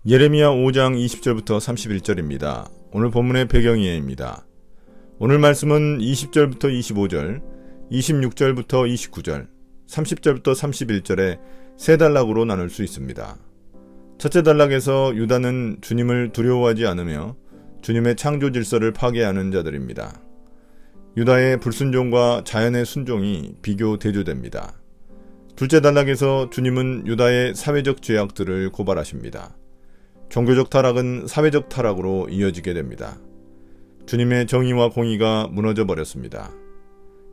예레미야 5장 20절부터 31절입니다. 오늘 본문의 배경이에입니다. 오늘 말씀은 20절부터 25절, 26절부터 29절, 30절부터 31절에 세 단락으로 나눌 수 있습니다. 첫째 단락에서 유다는 주님을 두려워하지 않으며 주님의 창조 질서를 파괴하는 자들입니다. 유다의 불순종과 자연의 순종이 비교 대조됩니다. 둘째 단락에서 주님은 유다의 사회적 죄악들을 고발하십니다. 종교적 타락은 사회적 타락으로 이어지게 됩니다. 주님의 정의와 공의가 무너져 버렸습니다.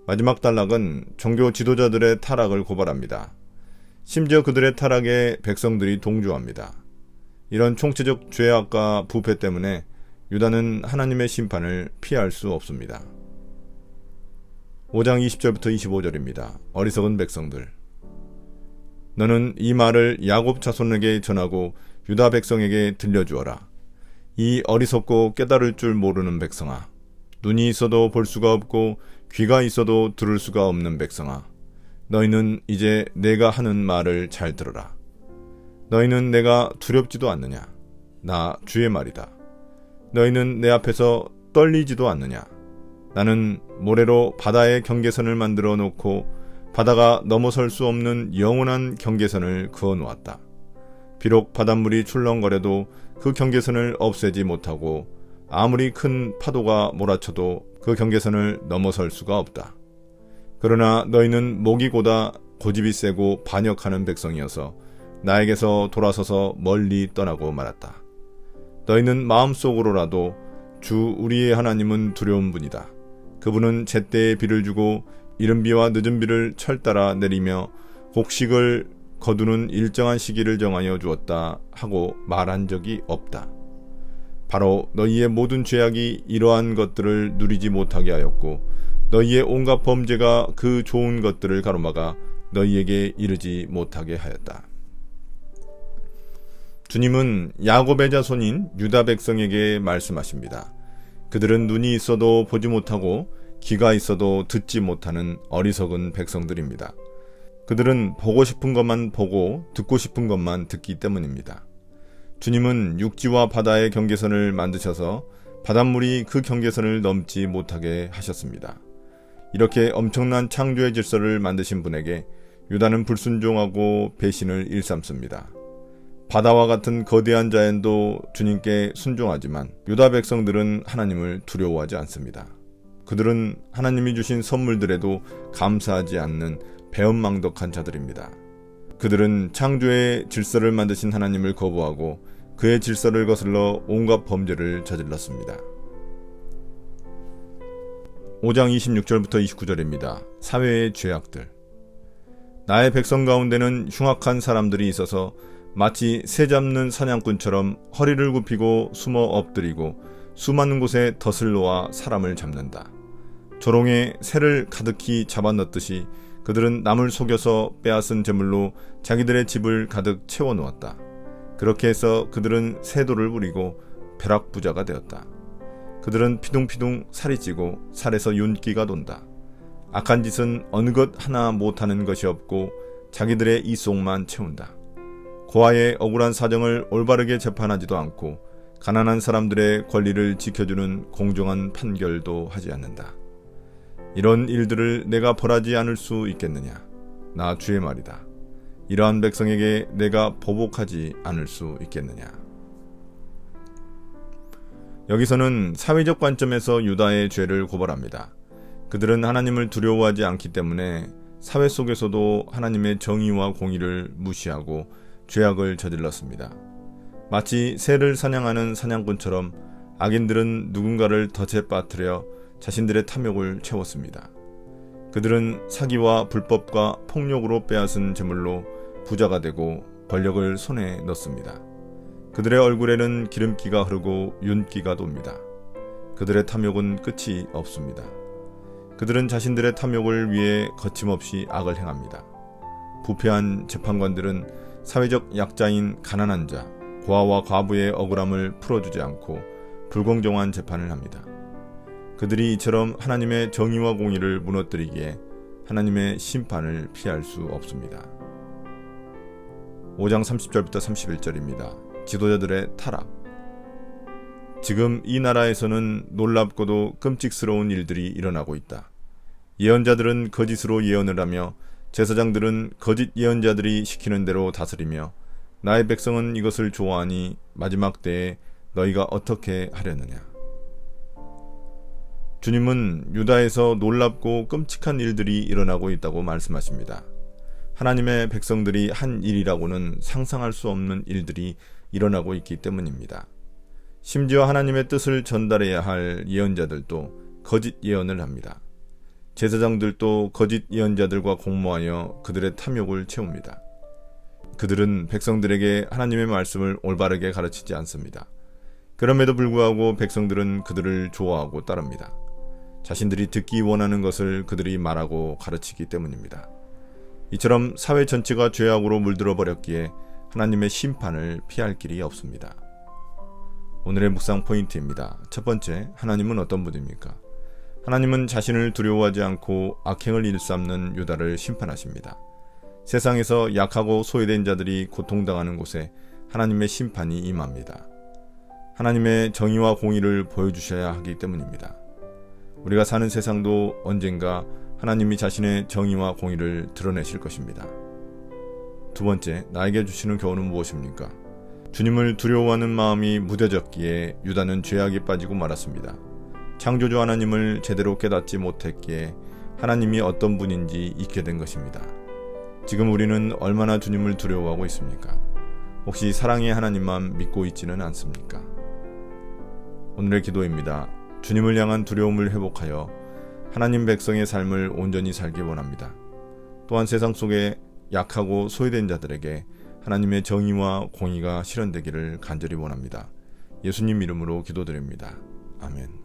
마지막 단락은 종교 지도자들의 타락을 고발합니다. 심지어 그들의 타락에 백성들이 동조합니다. 이런 총체적 죄악과 부패 때문에 유다는 하나님의 심판을 피할 수 없습니다. 5장 20절부터 25절입니다. 어리석은 백성들. 너는 이 말을 야곱 자손에게 전하고 유다 백성에게 들려주어라. 이 어리석고 깨달을 줄 모르는 백성아. 눈이 있어도 볼 수가 없고 귀가 있어도 들을 수가 없는 백성아. 너희는 이제 내가 하는 말을 잘 들어라. 너희는 내가 두렵지도 않느냐? 나 주의 말이다. 너희는 내 앞에서 떨리지도 않느냐? 나는 모래로 바다의 경계선을 만들어 놓고 바다가 넘어설 수 없는 영원한 경계선을 그어 놓았다. 비록 바닷물이 출렁거려도 그 경계선을 없애지 못하고 아무리 큰 파도가 몰아쳐도 그 경계선을 넘어설 수가 없다. 그러나 너희는 목이 고다 고집이 세고 반역하는 백성이어서 나에게서 돌아서서 멀리 떠나고 말았다. 너희는 마음속으로라도 주 우리의 하나님은 두려운 분이다. 그분은 제때에 비를 주고 이른 비와 늦은 비를 철따라 내리며 곡식을 거두는 일정한 시기를 정하여 주었다 하고 말한 적이 없다. 바로 너희의 모든 죄악이 이러한 것들을 누리지 못하게 하였고 너희의 온갖 범죄가 그 좋은 것들을 가로막아 너희에게 이르지 못하게 하였다. 주님은 야곱의 자손인 유다 백성에게 말씀하십니다. 그들은 눈이 있어도 보지 못하고 귀가 있어도 듣지 못하는 어리석은 백성들입니다. 그들은 보고 싶은 것만 보고 듣고 싶은 것만 듣기 때문입니다. 주님은 육지와 바다의 경계선을 만드셔서 바닷물이 그 경계선을 넘지 못하게 하셨습니다. 이렇게 엄청난 창조의 질서를 만드신 분에게 유다는 불순종하고 배신을 일삼습니다. 바다와 같은 거대한 자연도 주님께 순종하지만 유다 백성들은 하나님을 두려워하지 않습니다. 그들은 하나님이 주신 선물들에도 감사하지 않는 배은망덕한 자들입니다. 그들은 창조의 질서를 만드신 하나님을 거부하고 그의 질서를 거슬러 온갖 범죄를 저질렀습니다. 5장 26절부터 29절입니다. 사회의 죄악들. 나의 백성 가운데는 흉악한 사람들이 있어서 마치 새 잡는 사냥꾼처럼 허리를 굽히고 숨어 엎드리고 수많은 곳에 덫을 놓아 사람을 잡는다. 조롱에 새를 가득히 잡아넣듯이 그들은 남을 속여서 빼앗은 재물로 자기들의 집을 가득 채워놓았다. 그렇게 해서 그들은 세도를 부리고 벼락부자가 되었다. 그들은 피둥피둥 살이 찌고 살에서 윤기가 돈다. 악한 짓은 어느 것 하나 못하는 것이 없고 자기들의 이속만 채운다. 고아의 억울한 사정을 올바르게 재판하지도 않고 가난한 사람들의 권리를 지켜주는 공정한 판결도 하지 않는다. 이런 일들을 내가 벌하지 않을 수 있겠느냐? 나 주의 말이다. 이러한 백성에게 내가 보복하지 않을 수 있겠느냐? 여기서는 사회적 관점에서 유다의 죄를 고발합니다. 그들은 하나님을 두려워하지 않기 때문에 사회 속에서도 하나님의 정의와 공의를 무시하고 죄악을 저질렀습니다. 마치 새를 사냥하는 사냥꾼처럼 악인들은 누군가를 덫에 빠뜨려 자신들의 탐욕을 채웠습니다. 그들은 사기와 불법과 폭력으로 빼앗은 재물로 부자가 되고 권력을 손에 넣습니다. 그들의 얼굴에는 기름기가 흐르고 윤기가 돕니다. 그들의 탐욕은 끝이 없습니다. 그들은 자신들의 탐욕을 위해 거침없이 악을 행합니다. 부패한 재판관들은 사회적 약자인 가난한 자, 고아와 과부의 억울함을 풀어주지 않고 불공정한 재판을 합니다. 그들이 이처럼 하나님의 정의와 공의를 무너뜨리기에 하나님의 심판을 피할 수 없습니다. 5장 30절부터 31절입니다. 지도자들의 타락. 지금 이 나라에서는 놀랍고도 끔찍스러운 일들이 일어나고 있다. 예언자들은 거짓으로 예언을 하며 제사장들은 거짓 예언자들이 시키는 대로 다스리며 나의 백성은 이것을 좋아하니 마지막 때에 너희가 어떻게 하려느냐. 주님은 유다에서 놀랍고 끔찍한 일들이 일어나고 있다고 말씀하십니다. 하나님의 백성들이 한 일이라고는 상상할 수 없는 일들이 일어나고 있기 때문입니다. 심지어 하나님의 뜻을 전달해야 할 예언자들도 거짓 예언을 합니다. 제사장들도 거짓 예언자들과 공모하여 그들의 탐욕을 채웁니다. 그들은 백성들에게 하나님의 말씀을 올바르게 가르치지 않습니다. 그럼에도 불구하고 백성들은 그들을 좋아하고 따릅니다. 자신들이 듣기 원하는 것을 그들이 말하고 가르치기 때문입니다. 이처럼 사회 전체가 죄악으로 물들어 버렸기에 하나님의 심판을 피할 길이 없습니다. 오늘의 묵상 포인트입니다. 첫 번째, 하나님은 어떤 분입니까? 하나님은 자신을 두려워하지 않고 악행을 일삼는 유다를 심판하십니다. 세상에서 약하고 소외된 자들이 고통당하는 곳에 하나님의 심판이 임합니다. 하나님의 정의와 공의를 보여주셔야 하기 때문입니다. 우리가 사는 세상도 언젠가 하나님이 자신의 정의와 공의를 드러내실 것입니다. 두 번째, 나에게 주시는 교훈은 무엇입니까? 주님을 두려워하는 마음이 무뎌졌기에 유다는 죄악에 빠지고 말았습니다. 창조주 하나님을 제대로 깨닫지 못했기에 하나님이 어떤 분인지 잊게 된 것입니다. 지금 우리는 얼마나 주님을 두려워하고 있습니까? 혹시 사랑의 하나님만 믿고 있지는 않습니까? 오늘의 기도입니다. 주님을 향한 두려움을 회복하여 하나님 백성의 삶을 온전히 살기 원합니다. 또한 세상 속에 약하고 소외된 자들에게 하나님의 정의와 공의가 실현되기를 간절히 원합니다. 예수님 이름으로 기도드립니다. 아멘.